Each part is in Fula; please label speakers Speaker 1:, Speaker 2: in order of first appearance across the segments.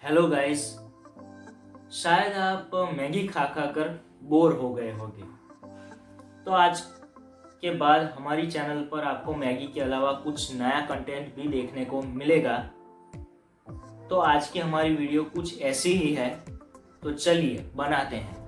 Speaker 1: Hello guys. शायद आप मैगी खा खा कर बोर हो गए होंगे, तो आज के बाद हमारी चैनल पर आपको मैगी के अलावा कुछ नया कंटेंट भी देखने को मिलेगा। तो आज की हमारी वीडियो कुछ ऐसी ही है, तो चलिए बनाते हैं।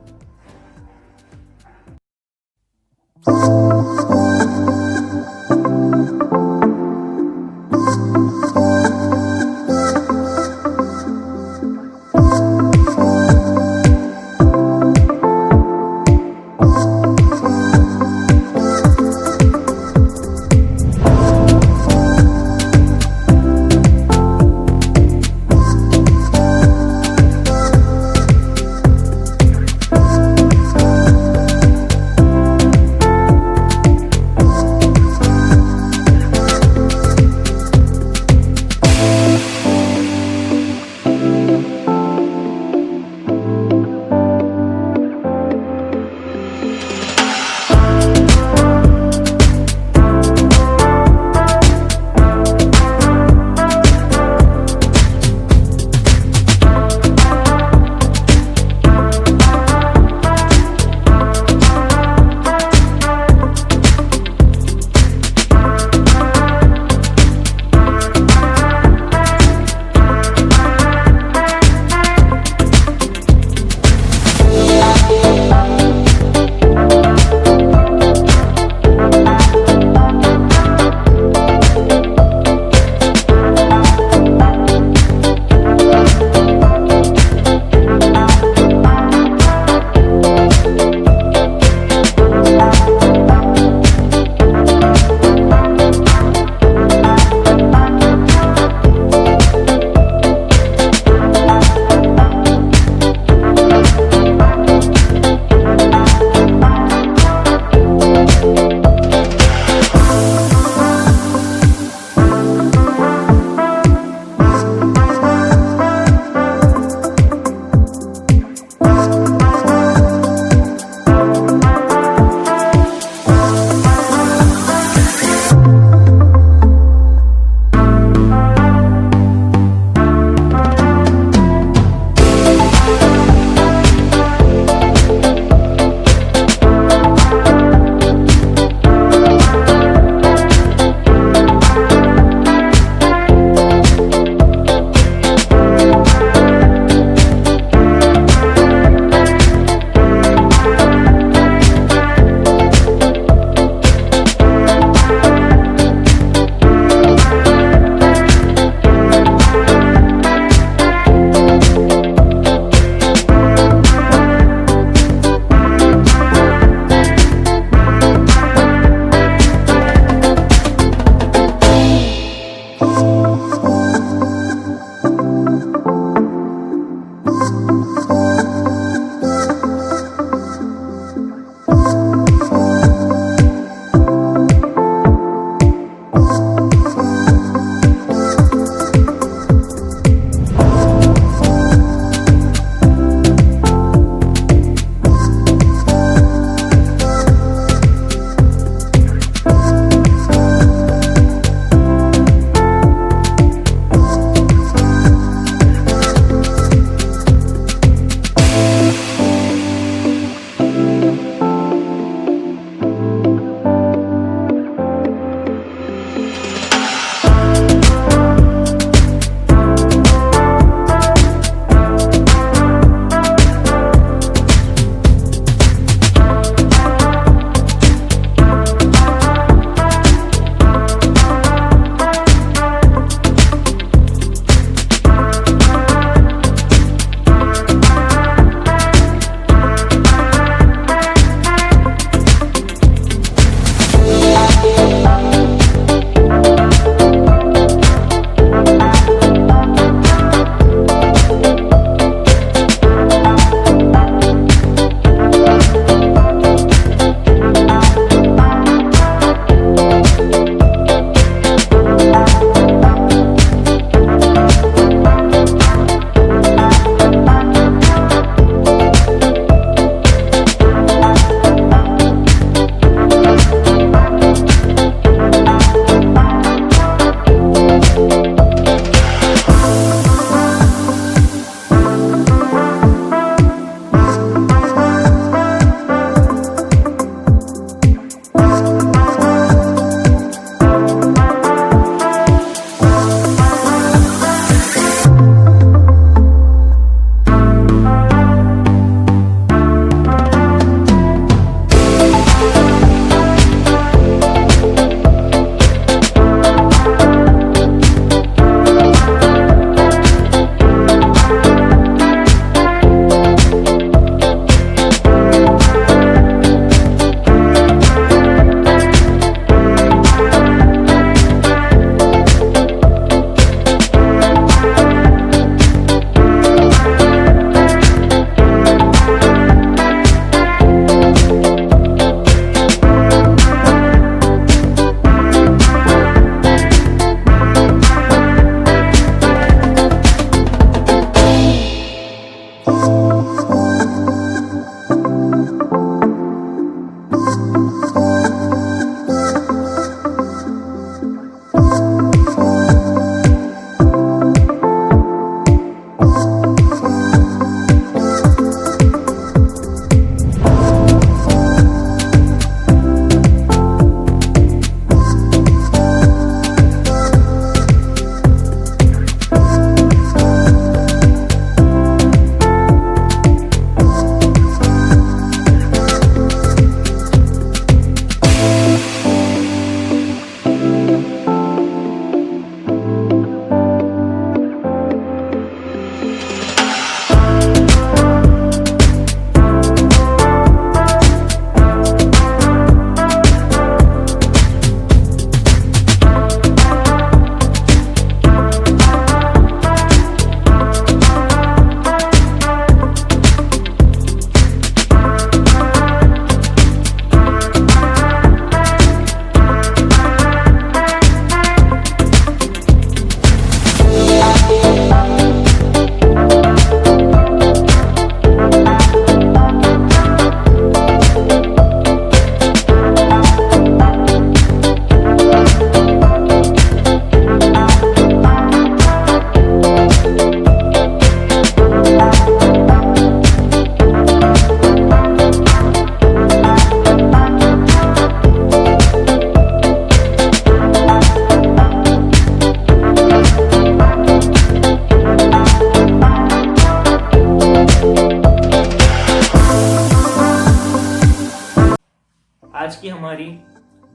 Speaker 1: हमारी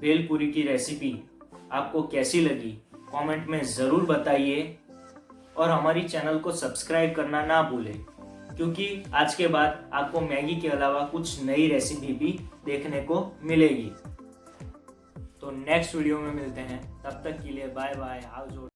Speaker 1: भेलपुरी की रेसिपी आपको कैसी लगी कमेंट में ज़रूर बताइए और हमारी चैनल को सब्सक्राइब करना ना भूलें, क्योंकि आज के बाद आपको मैगी के अलावा कुछ नई रेसिपी भी देखने को मिलेगी। तो नेक्स्ट वीडियो में मिलते हैं, तब तक के लिए बाय बाय, आओ।